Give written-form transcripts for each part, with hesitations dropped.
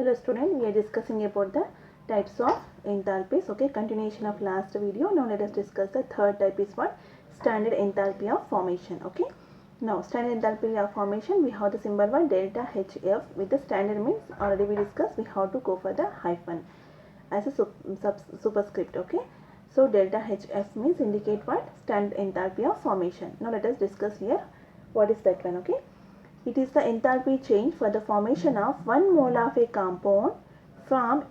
Hello student, we are discussing about the types of enthalpies. Okay, continuation of last video. Now let us discuss the third type is what? Standard enthalpy of formation. Okay, now standard enthalpy of formation, we have the symbol one delta HF with the standard means already we discussed. We have to go for the hyphen as a superscript. Okay, so delta HF means indicate what? Standard enthalpy of formation. Now let us discuss here what is that one. Okay, it is the enthalpy change for the formation of 1 mole of a compound from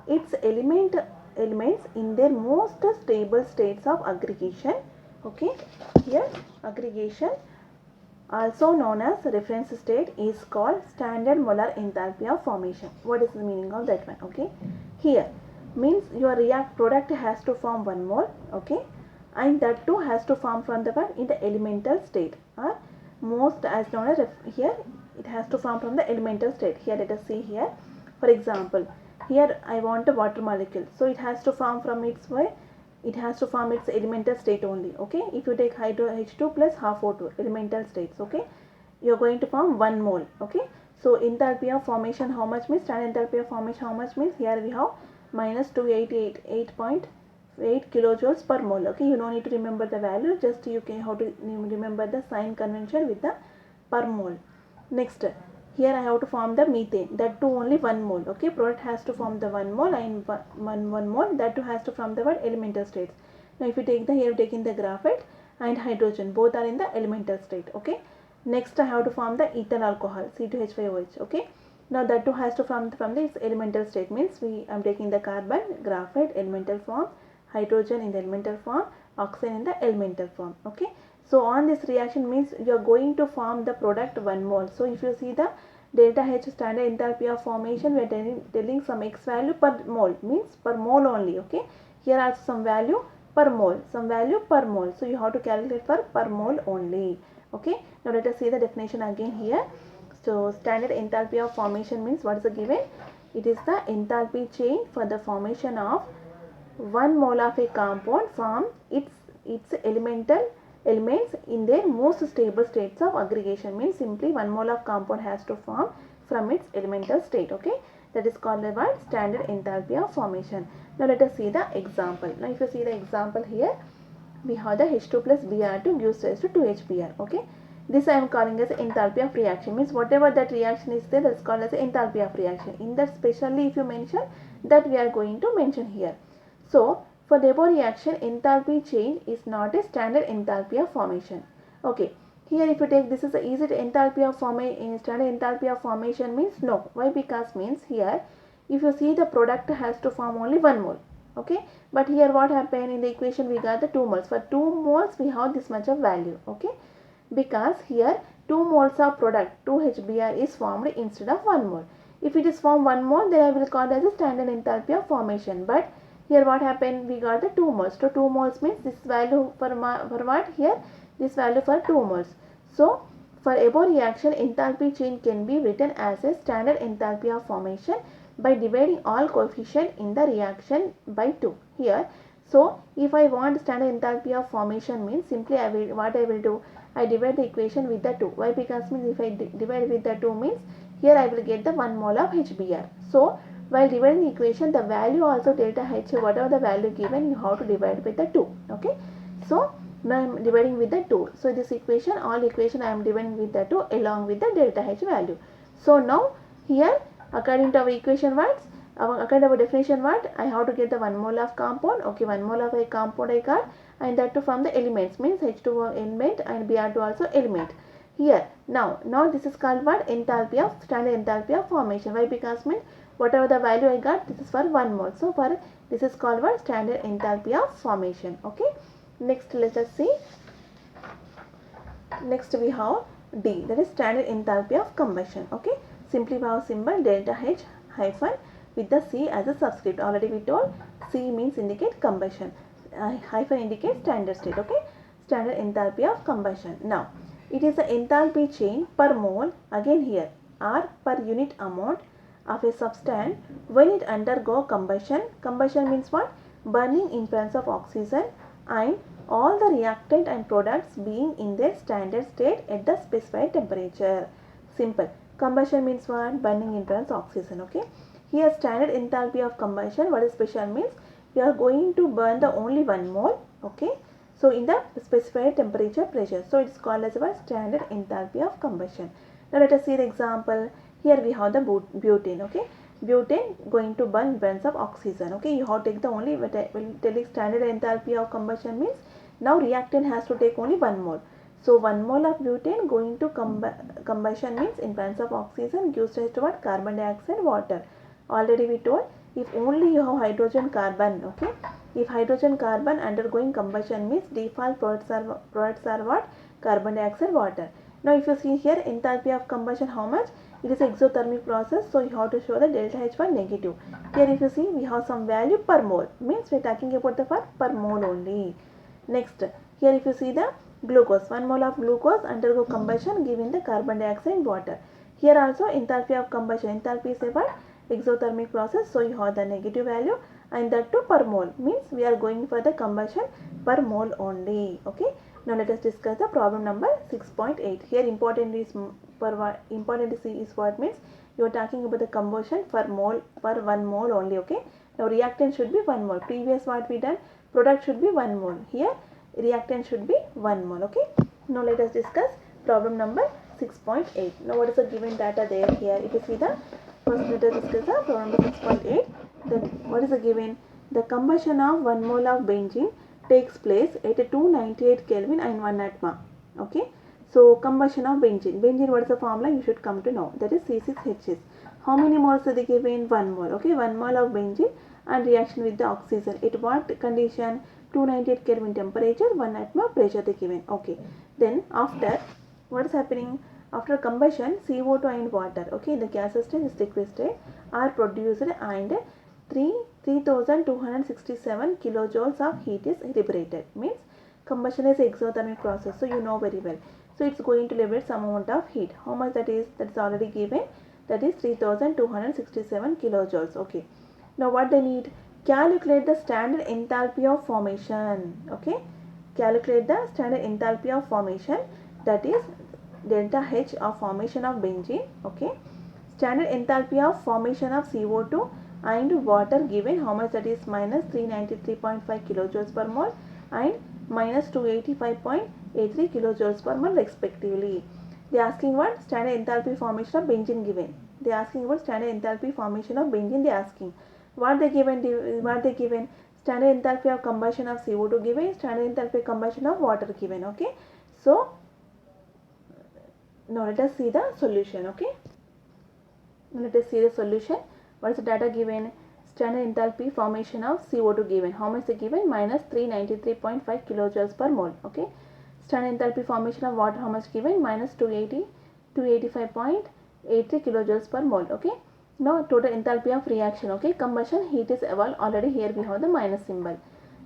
its elements in their most stable states of aggregation. Okay, here aggregation, also known as reference state, is called standard molar enthalpy of formation. What is the meaning of that one? Okay, here means your react product has to form 1 mole. Okay, and that too has to form from the one in the elemental state, or most as known as here it has to form from the elemental state. Here let us see here, for example, here I want a water molecule, so it has to form from its way, it has to form its elemental state only. Okay, if you take hydro H2 plus half O2 elemental states, okay, you are going to form 1 mole. Okay, so enthalpy of formation how much means, standard enthalpy of formation how much means, here we have minus 288.8 kilojoules per mole. Okay, you don't need to remember the value, just you can have to remember the sign convention with the per mole. Next, here I have to form the methane, that too only 1 mole. Okay, product has to form the 1 mole and 1 mole, that too has to form the what? Elemental states. Now if you take the, here taking the graphite and hydrogen, both are in the elemental state. Okay, next I have to form the ethyl alcohol, C2H5OH. Okay, now that too has to form from this elemental state, means I am taking the carbon, graphite elemental form, hydrogen in the elemental form, oxygen in the elemental form. Okay, so on this reaction means you are going to form the product 1 mole. So if you see the delta H standard enthalpy of formation, we are telling some X value per mole, means per mole only. Okay, here also some value per mole, some value per mole, so you have to calculate for per mole only. Okay, now let us see the definition again here. So standard enthalpy of formation means, what is the given? It is the enthalpy change for the formation of 1 mole of a compound from its elements in their most stable states of aggregation. Means simply 1 mole of compound has to form from its elemental state. Okay, that is called the word standard enthalpy of formation. Now let us see the example. Now if you see the example here, we have the H2 plus Br2 gives rise to 2HBr. Okay, this I am calling as enthalpy of reaction, means whatever that reaction is there, that is called as enthalpy of reaction. In that specially if you mention, that we are going to mention here. So for the above reaction, enthalpy change is not a standard enthalpy of formation. Okay, here if you take this is the, is it enthalpy of formation, standard enthalpy of formation means no. Why? Because means here if you see the product has to form only 1 mole. Okay, but here what happened in the equation, we got the 2 moles. For 2 moles we have this much of value. Okay, because here 2 moles of product 2HBr is formed instead of 1 mole. If it is formed 1 mole, then I will call it as a standard enthalpy of formation. But here what happened, we got the 2 moles. So 2 moles means this value for what? Here this value for 2 moles. So for above reaction, enthalpy change can be written as a standard enthalpy of formation by dividing all coefficient in the reaction by 2 here. So if I want standard enthalpy of formation means simply I will do, I divide the equation with the 2. Why? Because means if I divide with the 2 means here I will get the 1 mole of HBr. So while dividing the equation, the value also delta H, whatever the value given, you have to divide with the 2. Okay, so now I am dividing with the 2. So this equation, all equation I am dividing with the 2 along with the delta H value. So now here according to our equation what? According to our definition what? I have to get the 1 mole of compound. Okay, 1 mole of a compound I got, and that too from the elements, means H2 element and Br2 also element. Here now this is called what? Enthalpy of, standard enthalpy of formation. Why? Because means whatever the value I got, this is for 1 mole. So for this is called what? Standard enthalpy of formation. Okay, next let us see. Next we have D, that is standard enthalpy of combustion. Okay, simply we have symbol delta H hyphen with the C as a subscript. Already we told C means indicate combustion, hyphen indicates standard state. Okay, standard enthalpy of combustion. Now it is the enthalpy change per mole, again here, or per unit amount of a substance when it undergo combustion. Combustion means what? Burning in presence of oxygen and all the reactant and products being in their standard state at the specified temperature. Simple. Combustion means what? Burning imbalance oxygen. Okay. Here standard enthalpy of combustion. What is special means? We are going to burn the only 1 mole. Okay. So in the specified temperature pressure. So it's called as a standard enthalpy of combustion. Now let us see the example. Here we have the butane. Okay. Butane going to burns of oxygen. Okay. You have to take the only telling standard enthalpy of combustion means now reactant has to take only 1 mole. So 1 mole of butane going to combustion means in presence of oxygen gives rise to what? Carbon dioxide, water. Already we told if only you have hydrogen carbon, okay. If hydrogen carbon undergoing combustion means default products are what? Carbon dioxide, water. Now if you see here enthalpy of combustion how much? It is exothermic process, so you have to show the delta H for negative. Here if you see we have some value per mole, means we are talking about the per mole only. Next, here if you see the glucose, 1 mole of glucose undergo combustion giving the carbon dioxide water. Here also enthalpy of combustion, enthalpy is a what? Exothermic process, so you have the negative value and that too per mole, means we are going for the combustion per mole only. Okay. Now let us discuss the problem number 6.8. Here important is what means you are talking about the combustion per 1 mole only. Okay. Now reactant should be 1 mole. Previous what we done, product should be 1 mole. Here reactant should be 1 mole. Okay. Now let us discuss problem number 6.8. Now what is the given data there? Here if you see the first, let us discuss the problem number 6.8. Then what is the given? The combustion of 1 mole of benzene takes place at 298 Kelvin and 1 atm. Okay. So combustion of benzene. Benzene, what is the formula? You should come to know. That is C6H6. How many moles are they given? 1 mole. Okay. 1 mole of benzene and reaction with the oxygen. At what condition? 298 Kelvin temperature, 1 atm pressure they given. Okay. Then after, what is happening? After combustion, CO2 and water, okay, the gas state is liquid state, are produced and 3267 kilojoules of heat is liberated. Means combustion is exothermic process, so you know very well. So it's going to liberate some amount of heat. How much that is? That's already given. That is 3267 kilojoules. Okay. Now what they need? Calculate the standard enthalpy of formation. Okay. Calculate the standard enthalpy of formation, that is delta H of formation of benzene. Okay. Standard enthalpy of formation of CO2 and water given how much, that is minus 393.5 kilojoules per mole and minus 285.83 kilojoules per mole respectively. They are asking what? Standard enthalpy formation of benzene given. They are asking what? Standard enthalpy formation of benzene they are asking. What they given? Standard enthalpy of combustion of CO2 given, standard enthalpy of combustion of water given. Okay. So now let us see the solution. Okay. Now let us see the solution. What is the data given? Standard enthalpy formation of CO2 given. How much is given? Minus 393.5 kilojoules per mole. Okay. Standard enthalpy formation of water how much given? Minus 285.83 kilojoules per mole. Okay. Now total enthalpy of reaction. Okay. Combustion heat is evolved. Already here we have the minus symbol.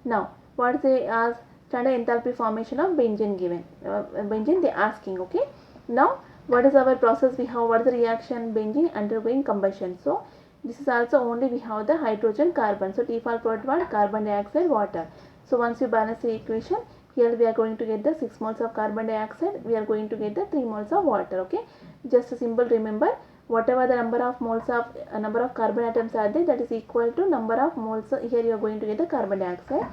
Now what is the standard enthalpy formation of benzene given? Benzene they are asking. Okay. Now what is our process we have? What is the reaction? Benzene undergoing combustion. So this is also only we have the hydrogen carbon. So default product what? Carbon dioxide, water. So once you balance the equation, here we are going to get the 6 moles of carbon dioxide. We are going to get the 3 moles of water. Okay. Just a simple remember, whatever the number of moles of number of carbon atoms are there, that is equal to number of moles. Here you are going to get the carbon dioxide.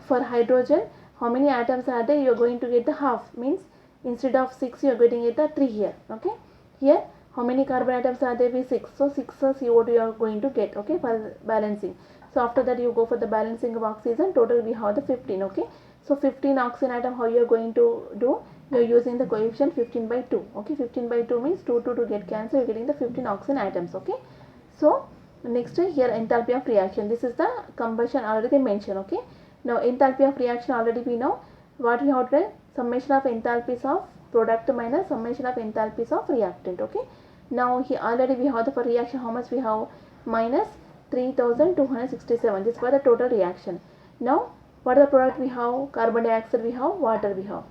For hydrogen, how many atoms are there? You are going to get the half. Means instead of 6 you are getting it the 3 here. Okay. Here how many carbon atoms are there? 6. So 6 CO2 you are going to get. Okay, for balancing. So after that you go for the balancing of oxygen. Total we have the 15. Okay. So 15 oxygen atom, how you are going to do? You are using the coefficient 15 by 2. Okay, 15 by 2 means 2 to get cancelled. You are getting the 15 oxygen atoms. Okay. So next here enthalpy of reaction. This is the combustion already mentioned. Okay. Now enthalpy of reaction already we know. What we have to? Summation of enthalpies of product minus summation of enthalpies of reactant. Okay. Now here already we have the for reaction how much we have? Minus 3267. This was the total reaction. Now what are the product we have? Carbon dioxide we have, water we have.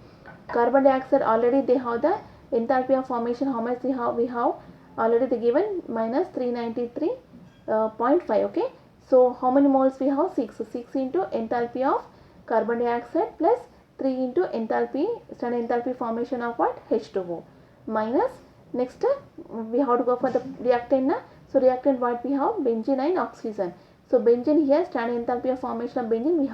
Carbon dioxide already they have the enthalpy of formation how much we have? We have already they given minus 393.5. Okay. So how many moles we have? 6. 6 into enthalpy of carbon dioxide plus 3 into enthalpy, standard enthalpy formation of what? H2O minus Next, we have to go for the reactant now. So reactant what we have? Benzene and oxygen. So benzene here, standard enthalpy of formation of benzene, we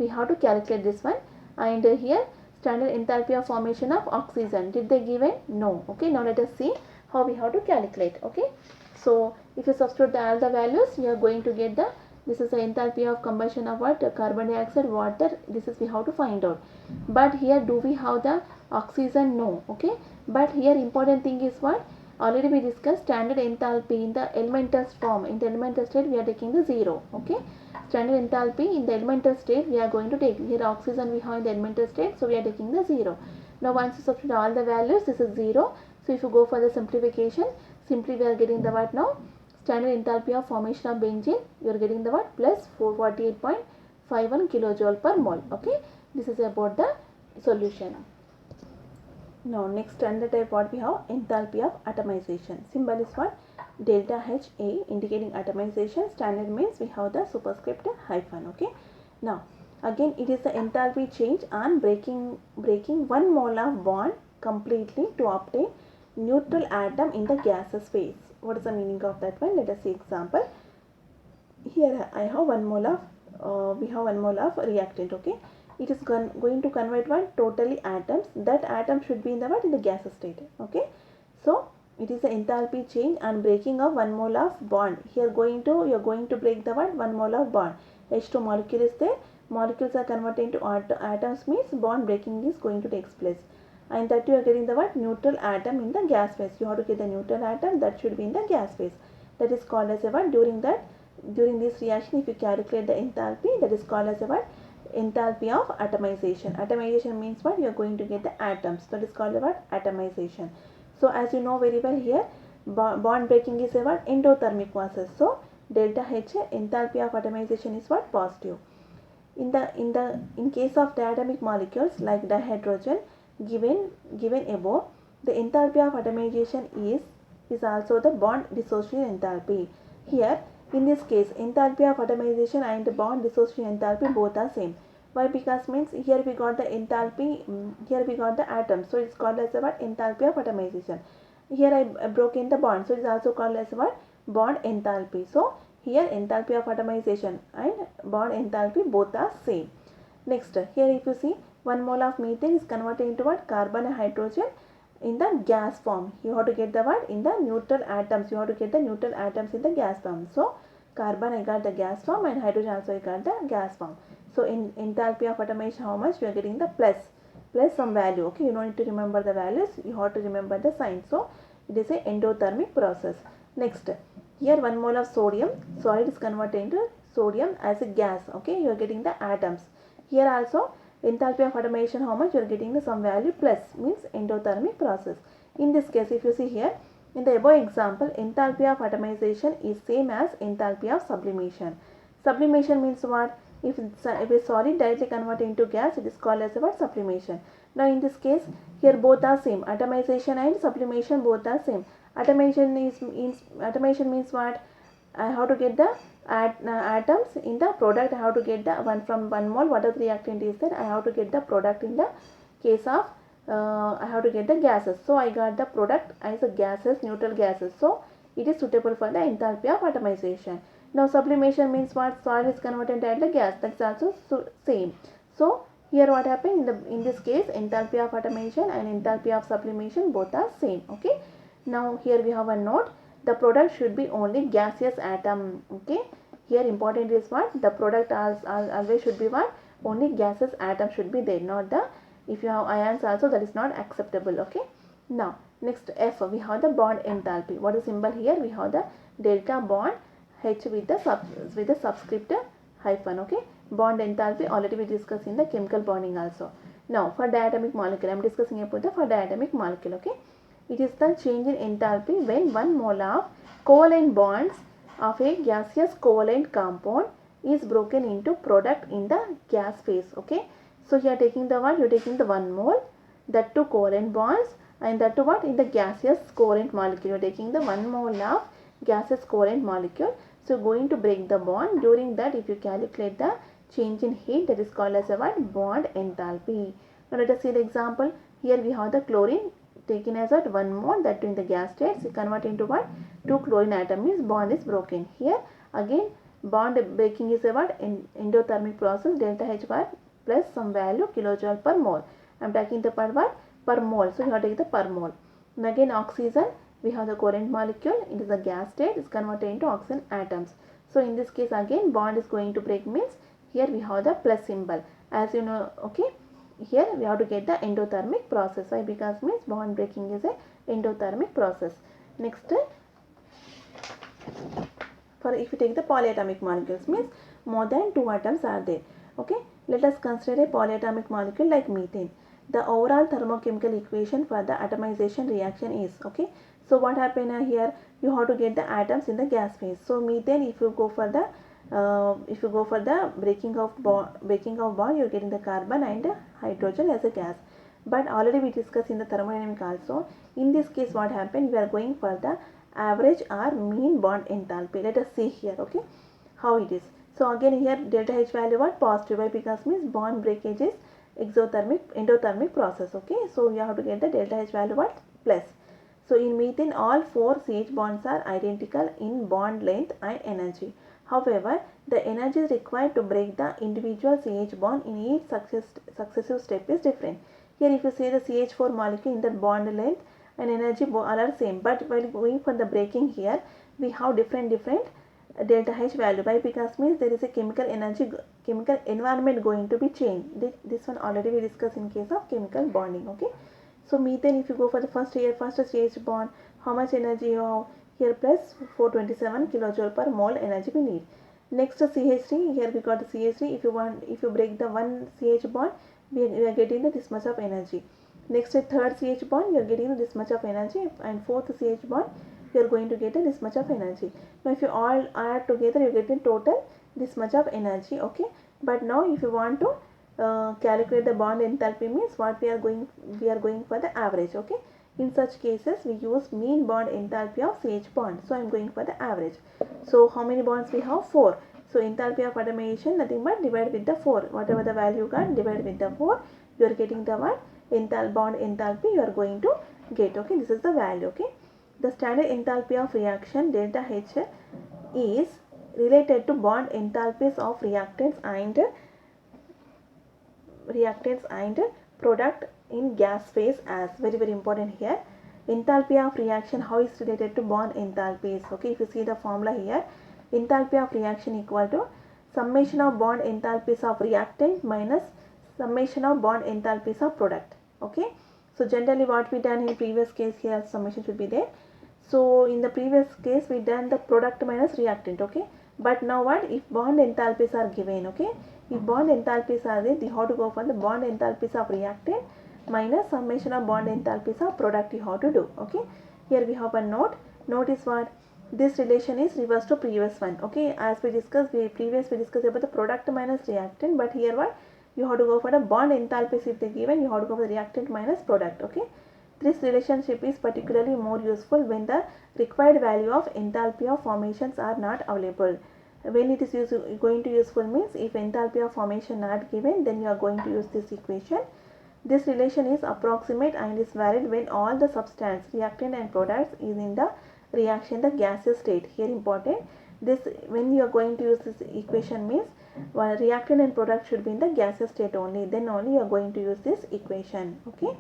have to calculate this one. And here standard enthalpy of formation of oxygen. Did they given? No. Okay, now let us see how we have to calculate. Okay, so if you substitute all the values, you are going to get the, this is the enthalpy of combustion of what? Carbon dioxide, water. This is we have to find out. But here do we have the oxygen? No. Okay, but here important thing is what? Already we discussed standard enthalpy in the elemental form. In the elemental state we are taking the 0. Okay, standard enthalpy in the elemental state we are going to take. Here oxygen we have in the elemental state, so we are taking the 0. Now once you substitute all the values, this is 0. So if you go for the simplification, simply we are getting the what now? Standard enthalpy of formation of benzene, you are getting the what? Plus 448.51 kilojoule per mole. Okay, this is about the solution. Now next standard type what we have? Enthalpy of atomization. Symbol is what? Delta HA, indicating atomization. Standard means we have the superscript hyphen. Okay, now again it is the enthalpy change on breaking 1 mole of bond completely to obtain neutral atom in the gaseous phase. What is the meaning of that one? Let us see example. Here I have 1 mole of we have 1 mole of reactant. Okay, it is going to convert one totally atoms. That atom should be in the what? In the gaseous state. Okay, so it is the enthalpy change and breaking of 1 mole of bond. Here you are going to break the what? 1 mole of bond. H2 molecule is there. Molecules are converted into atoms, means bond breaking is going to take place. And that you are getting the what? Neutral atom in the gas phase. You have to get the neutral atom that should be in the gas phase. That is called as a what? During this reaction, if you calculate the enthalpy, that is called as a what? Enthalpy of atomization. Atomization means what? You are going to get the atoms. That is called what? Atomization. So as you know very well here, bond breaking is a what? Endothermic process. So delta H, enthalpy of atomization is what? Positive. In case of diatomic molecules like dihydrogen given above, the enthalpy of atomization is also the bond dissociation enthalpy. Here in this case, enthalpy of atomization and bond dissociation enthalpy both are same. Why? Because means here we got the enthalpy, here we got the atom, so it's called as what? Enthalpy of atomization. Here I broke in the bond, so it's also called as what? Bond enthalpy. So here enthalpy of atomization and bond enthalpy both are same. Next, here if you see 1 mole of methane is converted into what? Carbon and hydrogen in the gas form. You have to get the what? In the neutral atoms. You have to get the neutral atoms in the gas form. So carbon I got the gas form and hydrogen also I got the gas form. So in enthalpy of atomization, how much? You are getting the plus some value. Okay, you don't need to remember the values, you have to remember the sign. So it is a endothermic process. Next, here 1 mole of sodium solid is converted into sodium as a gas. Okay, you are getting the atoms. Here also enthalpy of atomization, how much? You are getting the some value plus, means endothermic process. In this case, if you see here in the above example, enthalpy of atomization is same as enthalpy of sublimation. Sublimation means what? If a solid directly converted into gas, it is called as what? Sublimation. Now in this case, here both are same. Atomization and sublimation both are same. Atomization means what? I have to get the atoms in the product. I have to get the 1 mole. Whatever the reactant is there, I have to get the product. In the case of I have to get the gases. So I got the product as a gases, neutral gases. So it is suitable for the enthalpy of atomization. Now sublimation means what? Solid is converted into gas. That's also same. So here what happened? In this case, enthalpy of atomization and enthalpy of sublimation both are same. Okay. Now here we have a note. The product should be only gaseous atom. Okay. Here important is what? The product always should be what? Only gaseous atom should be there. Not the, if you have ions also, that is not acceptable. Okay. Now next F, we have the bond enthalpy. What is symbol here? We have the delta bond H with the subscript hyphen. Okay. Bond enthalpy already we discussed in the chemical bonding also. Now for diatomic molecule, I am discussing about the for diatomic molecule. Okay. It is the change in enthalpy when 1 mole of covalent bonds of a gaseous covalent compound is broken into product in the gas phase. Okay. So you are taking the one, you are taking the 1 mole, that 2 covalent bonds, and that to what? In the gaseous covalent molecule. You are taking the 1 mole of gaseous covalent molecule. So going to break the bond. During that, if you calculate the change in heat, that is called as a what? Bond enthalpy. Now let us see the example. Here we have the chlorine taken as what 1 mole, that in the gas state, so convert into what 2 chlorine atom means bond is broken. Here again bond breaking is a what endothermic process, delta H bar plus some value kilojoule per mole. I am taking the per what per mole, so you have to take the per mole. And again oxygen, we have the covalent molecule, it is a gas state, is converted into oxygen atoms. So in this case again bond is going to break means here we have the plus symbol, as you know. Okay, here we have to get the endothermic process. Why? Because means bond breaking is a endothermic process. Next, for if you take the polyatomic molecules means more than 2 atoms are there. Okay, let us consider a polyatomic molecule like methane. The overall thermochemical equation for the atomization reaction is, okay, so what happened here, you have to get the atoms in the gas phase. So methane, if you go for the breaking of bond, you're getting the carbon and hydrogen as a gas. But already we discussed in the thermodynamic also. In this case what happened, we are going for the average or mean bond enthalpy. Let us see here, okay, how it is. So again here delta H value what positive. Why? Because means bond breakage is endothermic process. Okay, so you have to get the delta H value what plus. So in methane all 4 CH bonds are identical in bond length and energy. However, the energy required to break the individual CH bond in each successive step is different. Here if you see the CH4 molecule, in the bond length and energy all are same, but while going for the breaking here we have different delta H value. Why? Because means there is a chemical environment going to be changed. This one already we discussed in case of chemical bonding. Okay, so methane, if you go for the first CH bond, how much energy you have here, plus 427 kilojoule per mole energy we need. Next CH3, here we got the CH3. If you break the one CH bond, we are getting this much of energy. Next third CH bond, you are getting this much of energy, and fourth CH bond, you are going to get this much of energy. Now if you all add together, you get in total this much of energy. Okay, but now if you want to calculate the bond enthalpy means what we are going for the average. Okay, in such cases we use mean bond enthalpy of CH bond. So I am going for the average. So how many bonds we have? 4. So enthalpy of atomization nothing but divide with the 4. Whatever the value you got, divide with the 4. You are getting the one bond enthalpy you are going to get. Okay, this is the value. Okay, the standard enthalpy of reaction delta H is related to bond enthalpies of reactants and product in gas phase, as very important here. Enthalpy of reaction, how is related to bond enthalpies. Okay, if you see the formula here, enthalpy of reaction equal to summation of bond enthalpies of reactant minus summation of bond enthalpies of product. Okay, so generally what we done in previous case, here summation should be there. So in the previous case we done the product minus reactant. Okay, but now what, if bond enthalpies are given, okay, if bond enthalpies are there, you have to go for the bond enthalpies of reactant minus summation of bond enthalpies of product you have to do. Okay, here we have a note. Note is what, this relation is reverse to previous one. Okay, as we discussed, we discussed about the product minus reactant, but here what, you have to go for the bond enthalpies. If they given, you have to go for the reactant minus product. Okay, this relationship is particularly more useful when the required value of enthalpy of formations are not available. When it is going to useful means if enthalpy of formation not given, then you are going to use this equation. This relation is approximate and is valid when all the substance, reactant and products is in the reaction the gaseous state. Here important, this when you are going to use this equation means reactant and product should be in the gaseous state only, then only you are going to use this equation. Okay,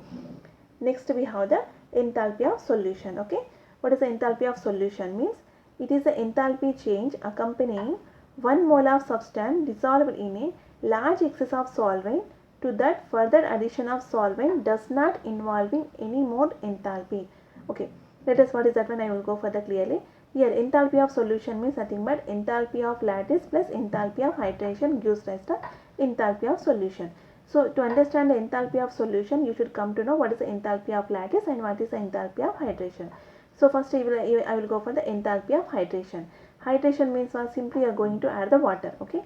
next we have the enthalpy of solution. Okay, what is the enthalpy of solution means? It is the enthalpy change accompanying 1 mole of substance dissolved in a large excess of solvent to that further addition of solvent does not involving any more enthalpy. Okay, let us, what is that one, I will go further clearly. Here enthalpy of solution means nothing but enthalpy of lattice plus enthalpy of hydration gives rise to enthalpy of solution. So to understand the enthalpy of solution, you should come to know what is the enthalpy of lattice and what is the enthalpy of hydration. So first I will go for the enthalpy of hydration. Hydration means simply you are going to add the water. Okay,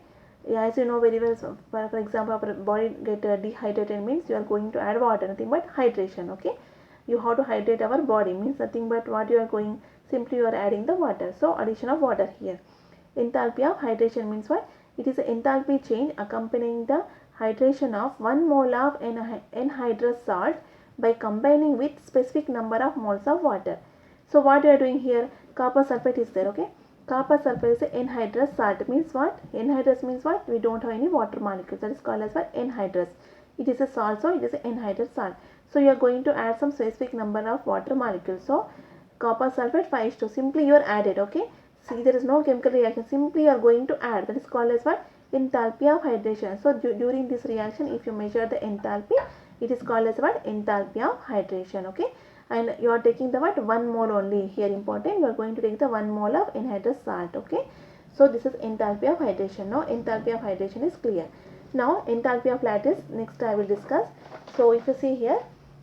as you know very well, so for example our body get dehydrated means you are going to add water, nothing but hydration. Okay, you have to hydrate our body means nothing but what you are going, simply you are adding the water, so addition of water here. Enthalpy of hydration means what, it is an enthalpy change accompanying the hydration of 1 mole of anhydrous salt by combining with specific number of moles of water. So what we are doing here, copper sulfate is there, okay. Copper sulfate is anhydrous salt, means what? Anhydrous means what? We don't have any water molecules, that is called as what? Anhydrous. It is a salt, so it is an anhydrous salt. So you are going to add some specific number of water molecules. So copper sulfate 5:2, simply you are added, okay. See, there is no chemical reaction, simply you are going to add, that is called as what? Enthalpy of hydration. So during this reaction, if you measure the enthalpy, it is called as what? Enthalpy of hydration, okay. And you are taking the what? 1 mole only, here important, you are going to take the 1 mole of anhydrous salt, okay. So this is enthalpy of hydration. Now enthalpy of hydration is clear. Now enthalpy of lattice, next I will discuss. So if you see here,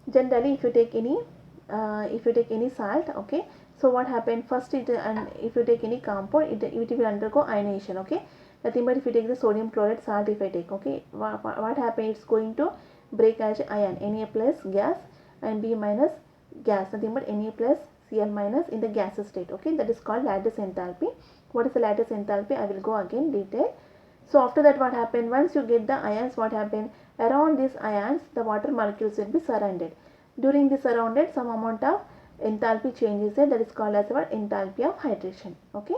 generally if you take any salt, okay, so what happened first, and if you take any compound, it will undergo ionization, okay. Nothing but if you take the sodium chloride salt, if I take, okay, what happens, it's going to break as ion, Na plus gas and B minus gas, nothing but Na plus Cl minus in the gaseous state, okay. That is called lattice enthalpy. What is the lattice enthalpy? I will go again detail. So after that, what happened, once you get the ions, what happened, around these ions the water molecules will be surrounded. During this surrounded, some amount of enthalpy changes there, that is called as what? Enthalpy of hydration, okay.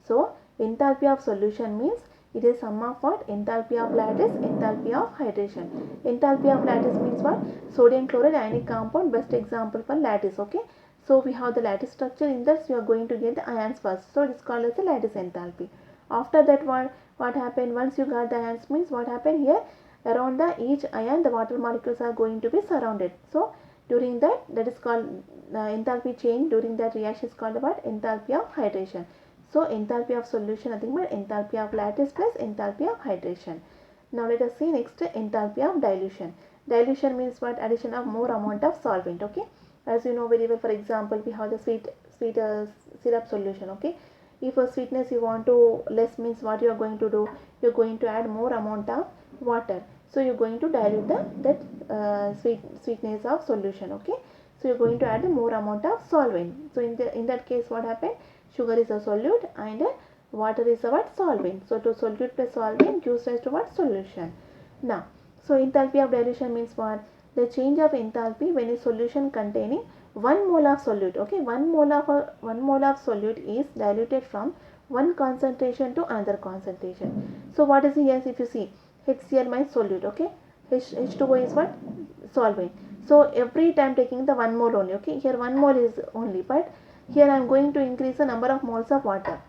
So enthalpy of solution means it is sum of what? Enthalpy of lattice, enthalpy of hydration. Enthalpy of lattice means what? Sodium chloride ionic compound, best example for lattice, okay. So we have the lattice structure, in that you are going to get the ions first, so it is called as the lattice enthalpy. After that, what happened, once you got the ions, means what happened here, around the each ion the water molecules are going to be surrounded. So during that is called enthalpy change, during that reaction is called what? Enthalpy of hydration. So enthalpy of solution, nothing but enthalpy of lattice plus enthalpy of hydration. Now let us see next, enthalpy of dilution. Dilution means what? Addition of more amount of solvent, okay. As you know very well, for example, we have the sweet syrup solution, okay. If a sweetness you want to less, means what you are going to do, you are going to add more amount of water. So you are going to dilute that sweetness of solution, okay. So you are going to add more amount of solvent. So in that case, what happened, sugar is a solute and water is a what? Solvent. So to solute plus solvent gives rise to what? Solution. Now, so enthalpy of dilution means what? The change of enthalpy when a solution containing 1 mole of solute, okay, 1 mole of solute is diluted from one concentration to another concentration. So what is here, if you see, HCl minus solute, okay, H2O is what? Solvent. So every time taking the 1 mole only, okay, here 1 mole is only, but here I am going to increase the number of moles of water.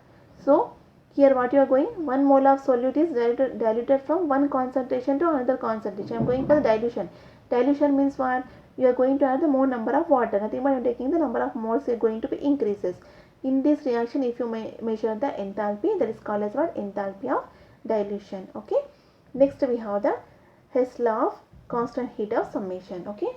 So here what you are going, 1 mole of solute is diluted from one concentration to another concentration. I am going for the dilution. Dilution means what? You are going to add the more number of water, nothing but you are taking the number of moles is going to be increases. In this reaction, if you measure the enthalpy, that is called as what? Enthalpy of dilution, okay. Next we have the Hess law of constant heat of summation, okay.